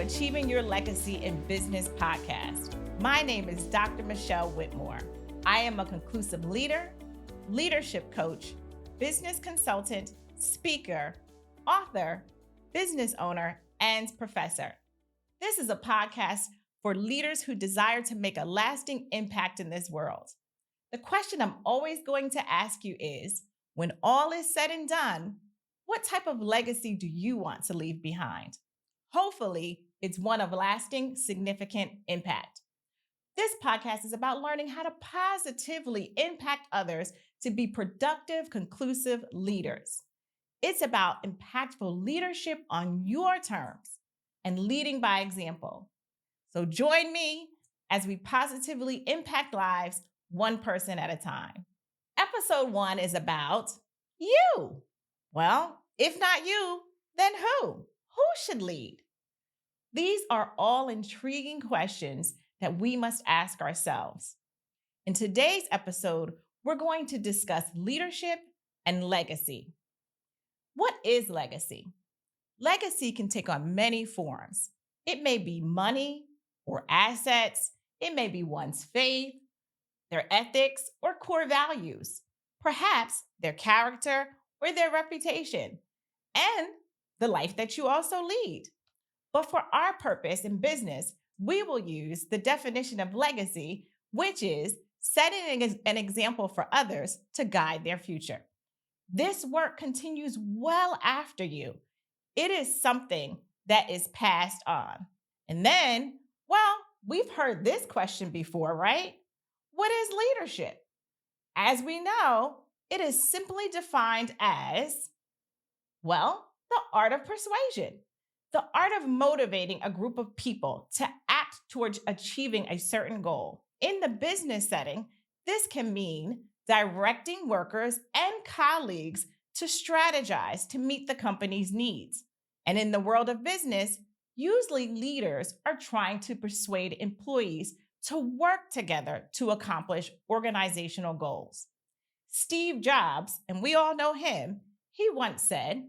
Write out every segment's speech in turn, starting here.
Achieving Your Legacy in Business podcast. My name is Dr. Michelle Whitmore. I am a conclusive leader, leadership coach, business consultant, speaker, author, business owner, and professor. This is a podcast for leaders who desire to make a lasting impact in this world. The question I'm always going to ask you is, when all is said and done, what type of legacy do you want to leave behind? Hopefully, it's one of lasting, significant impact. This podcast is about learning how to positively impact others to be productive, conclusive leaders. It's about impactful leadership on your terms and leading by example. So join me as we positively impact lives one person at a time. Episode 1 is about you. Well, if not you, then who? Who should lead? These are all intriguing questions that we must ask ourselves. In today's episode, we're going to discuss leadership and legacy. What is legacy? Legacy can take on many forms. It may be money or assets. It may be one's faith, their ethics, or core values. Perhaps their character or their reputation, and the life that you also lead. But for our purpose in business, we will use the definition of legacy, which is setting an example for others to guide their future. This work continues well after you. It is something that is passed on. And then, we've heard this question before, right? What is leadership? As we know, it is simply defined as, the art of persuasion, the art of motivating a group of people to act towards achieving a certain goal. In the business setting, this can mean directing workers and colleagues to strategize to meet the company's needs. And in the world of business, usually leaders are trying to persuade employees to work together to accomplish organizational goals. Steve Jobs, and we all know him, he once said,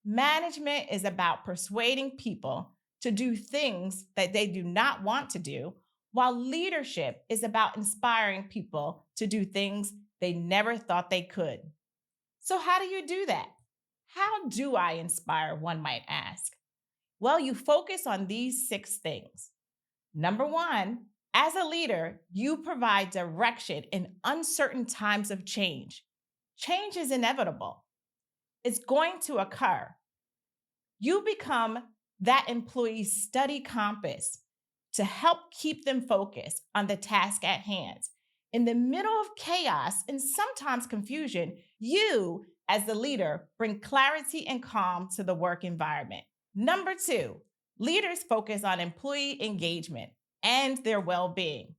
"Management is about persuading people to do things that they do not want to do, while leadership is about inspiring people to do things they never thought they could." So how do you do that? How do I inspire, one might ask? Well, you focus on these 6 things. Number 1, as a leader, you provide direction in uncertain times of change. Change is inevitable. It's going to occur. You become that employee's study compass to help keep them focused on the task at hand. In the middle of chaos and sometimes confusion, you, as the leader, bring clarity and calm to the work environment. Number 2, leaders focus on employee engagement and their well-being.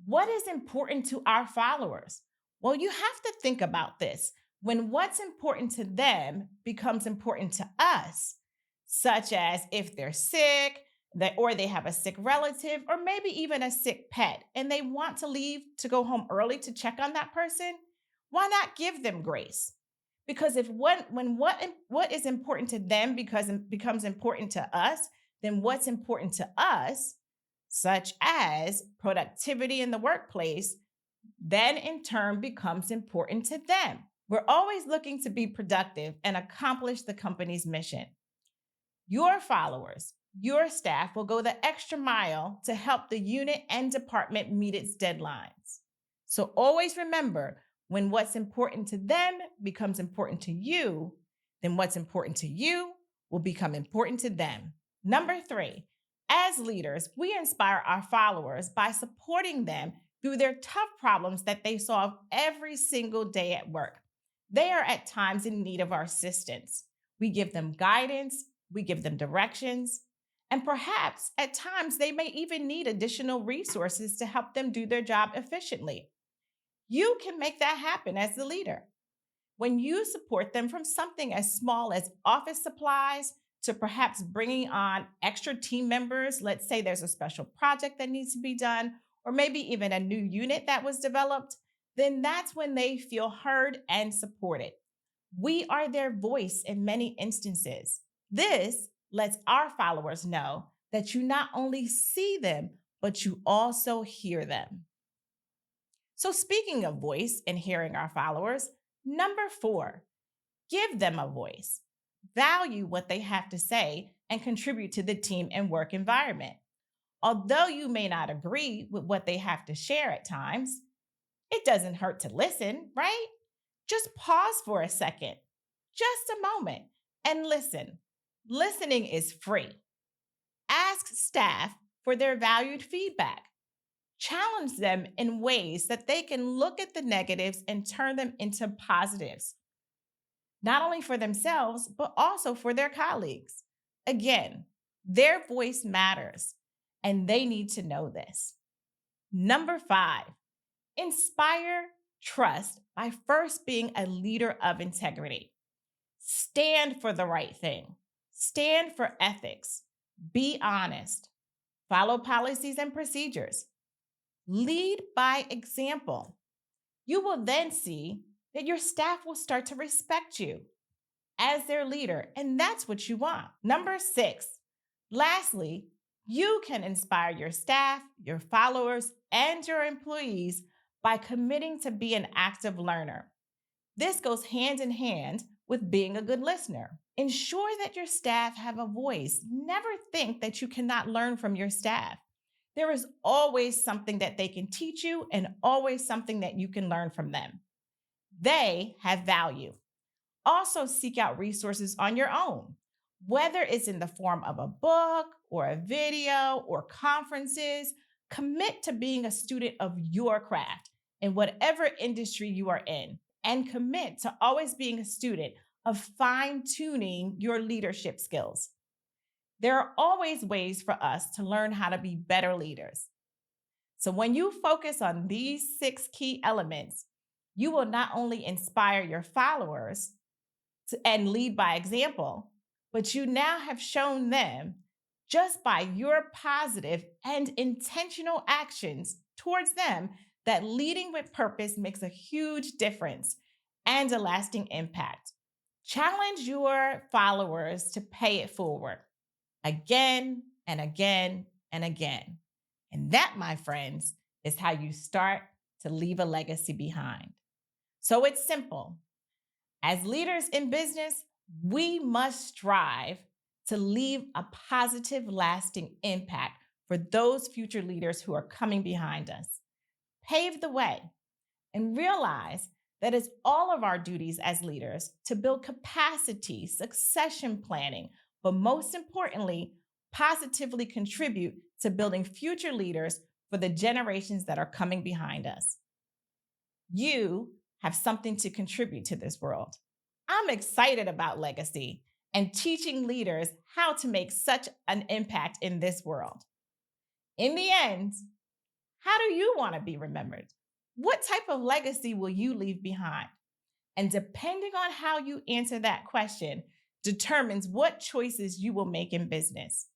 What is important to our followers? Well, you have to think about this. When what's important to them becomes important to us, such as if they're sick, or they have a sick relative, or maybe even a sick pet, and they want to leave to go home early to check on that person, why not give them grace? Because when what is important to them becomes important to us, then what's important to us, such as productivity in the workplace, then in turn becomes important to them. We're always looking to be productive and accomplish the company's mission. Your followers, your staff will go the extra mile to help the unit and department meet its deadlines. So always remember, when what's important to them becomes important to you, then what's important to you will become important to them. Number 3, as leaders, we inspire our followers by supporting them through their tough problems that they solve every single day at work. They are at times in need of our assistance. We give them guidance, we give them directions, and perhaps at times they may even need additional resources to help them do their job efficiently. You can make that happen as the leader. When you support them from something as small as office supplies to perhaps bringing on extra team members, let's say there's a special project that needs to be done, or maybe even a new unit that was developed, then that's when they feel heard and supported. We are their voice in many instances. This lets our followers know that you not only see them, but you also hear them. So, speaking of voice and hearing our followers, number 4, give them a voice. Value what they have to say and contribute to the team and work environment. Although you may not agree with what they have to share at times, it doesn't hurt to listen, right? Just pause for a second, just a moment, and listen. Listening is free. Ask staff for their valued feedback. Challenge them in ways that they can look at the negatives and turn them into positives, not only for themselves, but also for their colleagues. Again, their voice matters, and they need to know this. Number 5, inspire trust by first being a leader of integrity. Stand for the right thing. Stand for ethics. Be honest. Follow policies and procedures. Lead by example. You will then see that your staff will start to respect you as their leader, and that's what you want. Number 6, lastly, you can inspire your staff, your followers, and your employees by committing to be an active learner. This goes hand in hand with being a good listener. Ensure that your staff have a voice. Never think that you cannot learn from your staff. There is always something that they can teach you and always something that you can learn from them. They have value. Also, seek out resources on your own, whether it's in the form of a book or a video or conferences. Commit to being a student of your craft in whatever industry you are in, and commit to always being a student of fine-tuning your leadership skills. There are always ways for us to learn how to be better leaders. So when you focus on these 6 key elements, you will not only inspire your followers and lead by example, but you now have shown them, just by your positive and intentional actions towards them, that leading with purpose makes a huge difference and a lasting impact. Challenge your followers to pay it forward again and again and again. And that, my friends, is how you start to leave a legacy behind. So it's simple. As leaders in business, we must strive to leave a positive, lasting impact for those future leaders who are coming behind us. Pave the way and realize that it's all of our duties as leaders to build capacity, succession planning, but most importantly, positively contribute to building future leaders for the generations that are coming behind us. You have something to contribute to this world. I'm excited about legacy and teaching leaders how to make such an impact in this world. In the end, how do you want to be remembered? What type of legacy will you leave behind? And depending on how you answer that question, determines what choices you will make in business.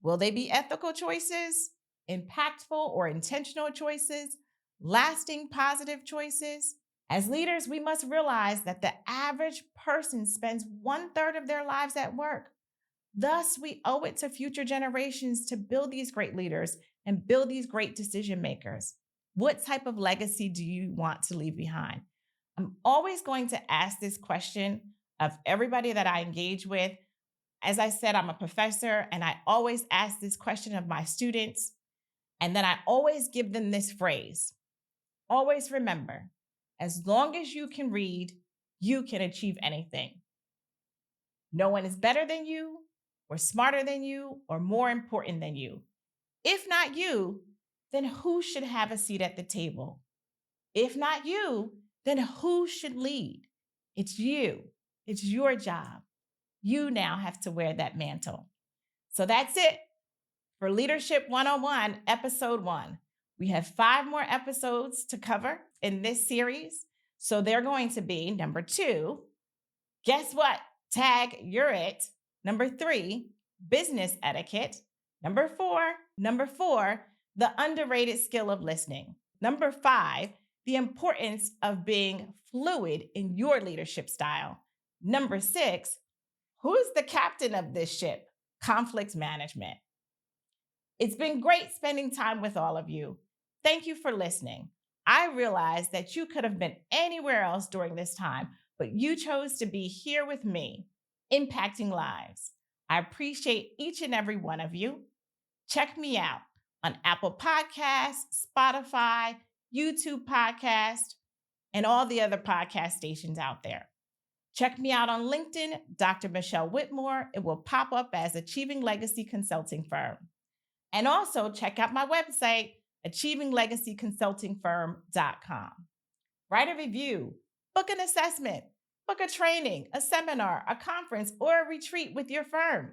Will they be ethical choices, impactful or intentional choices, lasting positive choices? As leaders, we must realize that the average person spends 1/3 of their lives at work. Thus, we owe it to future generations to build these great leaders and build these great decision makers. What type of legacy do you want to leave behind? I'm always going to ask this question of everybody that I engage with. As I said, I'm a professor, and I always ask this question of my students. And then I always give them this phrase. Always remember, as long as you can read, you can achieve anything. No one is better than you, or smarter than you, or more important than you. If not you, then who should have a seat at the table? If not you, then who should lead? It's you. It's your job. You now have to wear that mantle. So that's it for Leadership 101, Episode 1. We have 5 more episodes to cover in this series. So they're going to be number 2, guess what? Tag, you're it. Number 3, business etiquette. Number 4, the underrated skill of listening. Number 5, the importance of being fluid in your leadership style. Number 6, who's the captain of this ship? Conflict management. It's been great spending time with all of you. Thank you for listening. I realize that you could have been anywhere else during this time, but you chose to be here with me, impacting lives. I appreciate each and every one of you. Check me out on Apple Podcasts, Spotify, YouTube Podcast, and all the other podcast stations out there. Check me out on LinkedIn, Dr. Michelle Whitmore. It will pop up as Achieving Legacy Consulting Firm. And also check out my website, achievinglegacyconsultingfirm.com. Write a review, book an assessment, book a training, a seminar, a conference, or a retreat with your firm.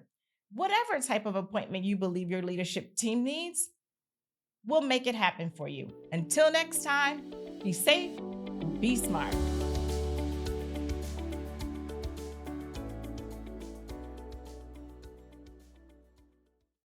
Whatever type of appointment you believe your leadership team needs, we'll make it happen for you. Until next time, be safe, be smart.